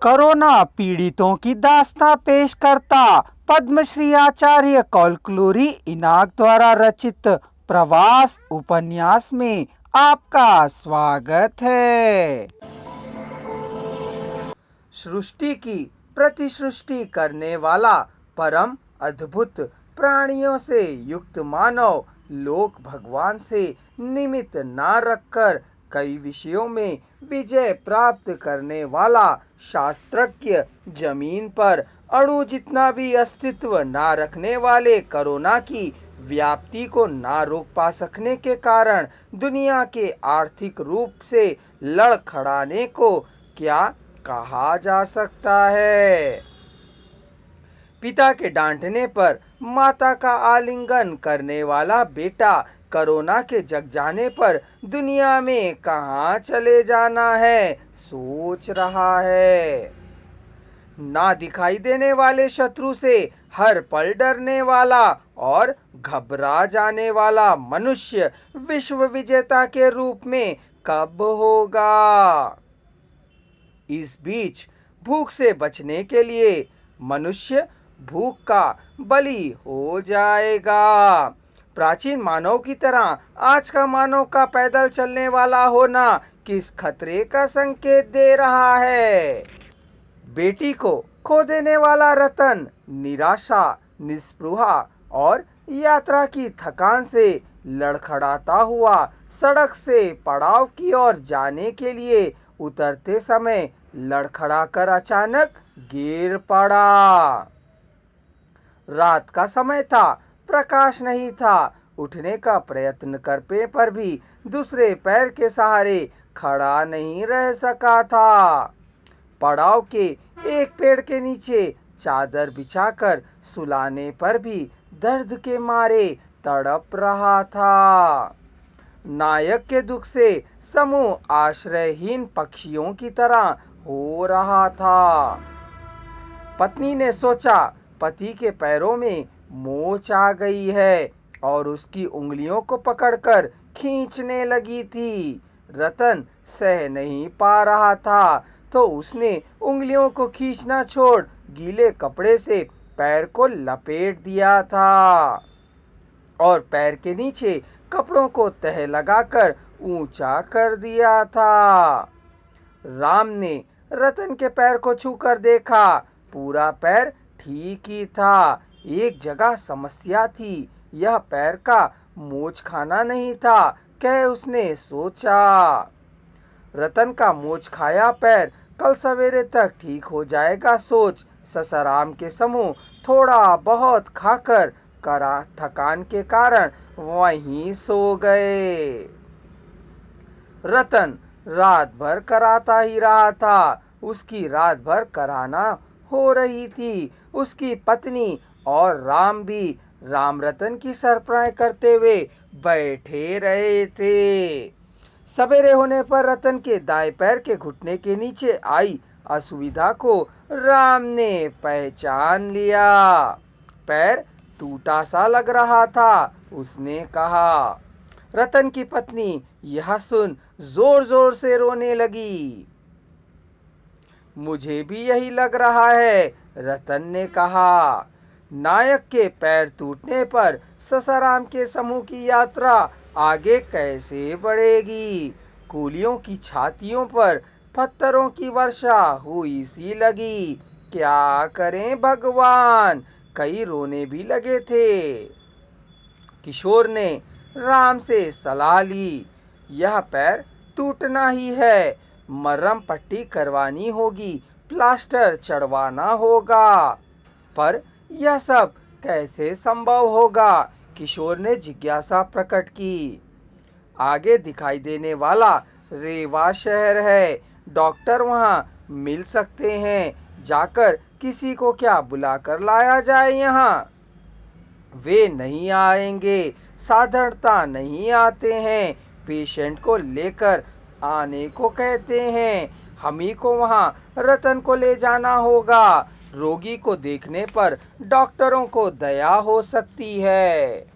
Corona पीड़ितों की दास्तां पेश करता पद्मश्री आचार्य कौलक्लूरी इनाक द्वारा रचित प्रवास उपन्यास में आपका स्वागत है। सृष्टि की प्रतिसृष्टि करने वाला परम अद्भुत प्राणियों से युक्त मानव लोक भगवान से निमित्त ना रखकर कई विषयों में विजय प्राप्त करने वाला शास्त्रज्ञ जमीन पर अणु जितना भी अस्तित्व ना रखने वाले कोरोना की व्याप्ति को ना रोक पा सकने के कारण दुनिया के आर्थिक रूप से लड़खड़ाने को क्या कहा जा सकता है। पिता के डांटने पर माता का आलिंगन करने वाला बेटा कोरोना के जग जाने पर दुनिया में कहां चले जाना है सोच रहा है। ना दिखाई देने वाले शत्रु से हर पल डरने वाला और घबरा जाने वाला मनुष्य विश्व विजेता के रूप में कब होगा। इस बीच भूख से बचने के लिए मनुष्य भूख का बलि हो जाएगा। प्राचीन मानव की तरह आज का मानव का पैदल चलने वाला होना किस खतरे का संकेत दे रहा है। बेटी को खो देने वाला रतन निराशा, निस्पृहा और यात्रा की थकान से लड़खड़ाता हुआ सड़क से पड़ाव की ओर जाने के लिए उतरते समय लड़खड़ाकर अचानक गिर पड़ा। रात का समय था, प्रकाश नहीं था। उठने का प्रयत्न करने पर भी दूसरे पैर के सहारे खड़ा नहीं रह सका था। पड़ाव के एक पेड़ के नीचे चादर बिछाकर सुलाने पर भी दर्द के मारे तड़प रहा था। नायक के दुख से समूह आश्रयहीन पक्षियों की तरह हो रहा था। पत्नी ने सोचा पति के पैरों में मोच आ गई है और उसकी उंगलियों को पकड़कर खींचने लगी थी। रतन सह नहीं पा रहा था तो उसने उंगलियों को खींचना छोड़ गीले कपड़े से पैर को लपेट दिया था और पैर के नीचे कपड़ों को तह लगाकर ऊंचा कर दिया था। राम ने रतन के पैर को छूकर देखा, पूरा पैर ठीक ही था। एक जगह समस्या थी, यह पैर का मोच खाना नहीं था, कह उसने सोचा। रतन का मोच खाया पैर कल सवेरे तक ठीक हो जाएगा सोच ससाराम के समूह थोड़ा बहुत खाकर करा थकान के कारण वहीं सो गए। रतन रात भर कराता ही रहा था, उसकी रात भर कराना हो रही थी। उसकी पत्नी और राम भी राम रतन की सरपराई करते हुए बैठे रहे थे। सवेरे होने पर रतन के दाएं पैर के घुटने के नीचे आई असुविधा को राम ने पहचान लिया। पैर टूटा सा लग रहा था, उसने कहा। रतन की पत्नी यह सुन जोर जोर से रोने लगी। मुझे भी यही लग रहा है, रतन ने कहा। नायक के पैर टूटने पर ससाराम के समूह की यात्रा आगे कैसे बढ़ेगी। कूलियों की छातियों पर पत्थरों की वर्षा हुई सी लगी। क्या करें भगवान, कई रोने भी लगे थे। किशोर ने राम से सलाह ली, यह पैर टूटना ही है, मरहम पट्टी करवानी होगी, प्लास्टर चढ़वाना होगा। पर यह सब कैसे संभव होगा, किशोर ने जिज्ञासा प्रकट की। आगे दिखाई देने वाला रेवा शहर है, डॉक्टर वहां मिल सकते हैं, जाकर किसी को क्या बुलाकर लाया जाए यहाँ। वे नहीं आएंगे, साधारणता नहीं आते हैं, पेशेंट को लेकर आने को कहते हैं। हम ही को वहां रतन को ले जाना होगा। रोगी को देखने पर डॉक्टरों को दया हो सकती है।